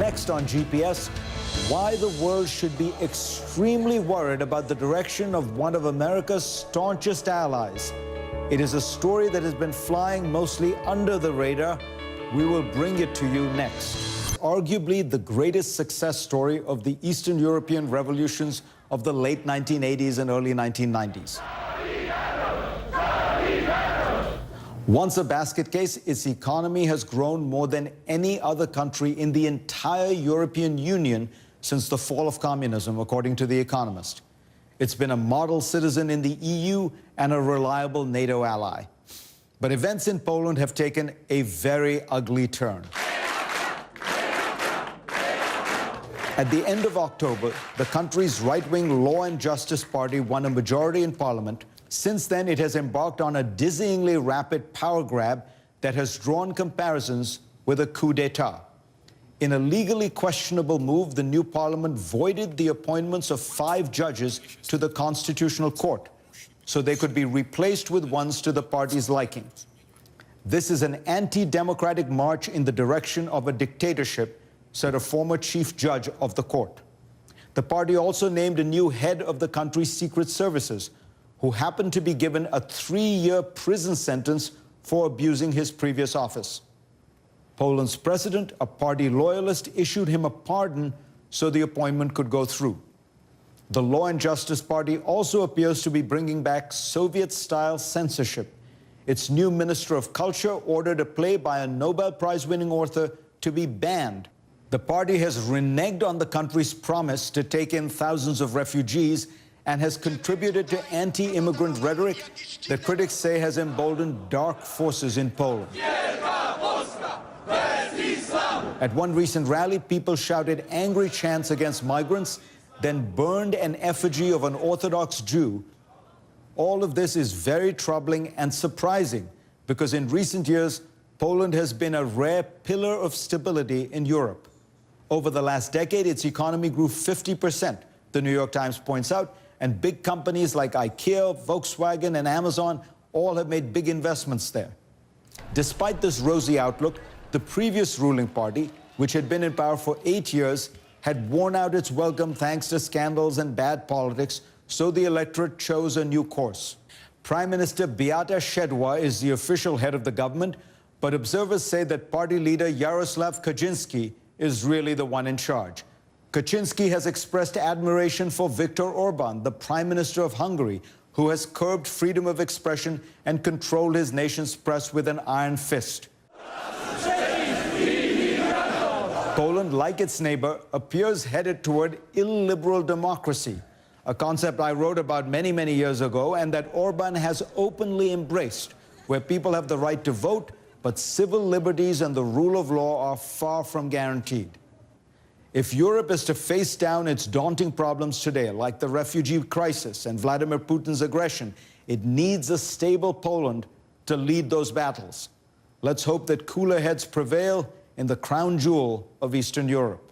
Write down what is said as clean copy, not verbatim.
Next on GPS, why the world should be extremely worried about the direction of one of America's staunchest allies. It is a story that has been flying mostly under the radar. We will bring it to you next. Arguably the greatest success story of the Eastern European revolutions of the late 1980s and early 1990s. Once a basket case, its economy has grown more than any other country in the entire European Union since the fall of communism, according to The Economist. It's been a model citizen in the EU and a reliable NATO ally. But events in Poland have taken a very ugly turn. At the end of October, the country's right-wing Law and Justice Party won a majority in parliament. Since then, it has embarked on a dizzyingly rapid power grab that has drawn comparisons with a coup d'etat. In a legally questionable move, the new parliament voided the appointments of 5 judges to the Constitutional Court, so they could be replaced with ones to the party's liking. This is an anti-democratic march in the direction of a dictatorship, said a former chief judge of the court. The party also named a new head of the country's secret services, who happened to be given a 3-year prison sentence for abusing his previous office. Poland's president, a party loyalist, issued him a pardon so the appointment could go through. The Law and Justice Party also appears to be bringing back Soviet-style censorship. Its new Minister of Culture ordered a play by a Nobel Prize-winning author to be banned. The party has reneged on the country's promise to take in thousands of refugees and has contributed to anti-immigrant rhetoric that critics say has emboldened dark forces in Poland. At one recent rally, people shouted angry chants against migrants, then burned an effigy of an Orthodox Jew. All of this is very troubling and surprising because in recent years, Poland has been a rare pillar of stability in Europe. Over the last decade, its economy grew 50%, the New York Times points out, and big companies like IKEA, Volkswagen, and Amazon all have made big investments there. Despite this rosy outlook, the previous ruling party, which had been in power for 8 years, had worn out its welcome thanks to scandals and bad politics, so the electorate chose a new course. Prime Minister Beata Szydło is the official head of the government, but observers say that party leader Jarosław Kaczyński is really the one in charge. Kaczynski has expressed admiration for Viktor Orban, the Prime Minister of Hungary, who has curbed freedom of expression and controlled his nation's press with an iron fist. Poland, like its neighbor, appears headed toward illiberal democracy, a concept I wrote about many years ago and that Orban has openly embraced, where people have the right to vote, but civil liberties and the rule of law are far from guaranteed. If Europe is to face down its daunting problems today, like the refugee crisis and Vladimir Putin's aggression, it needs a stable Poland to lead those battles. Let's hope that cooler heads prevail in the crown jewel of Eastern Europe.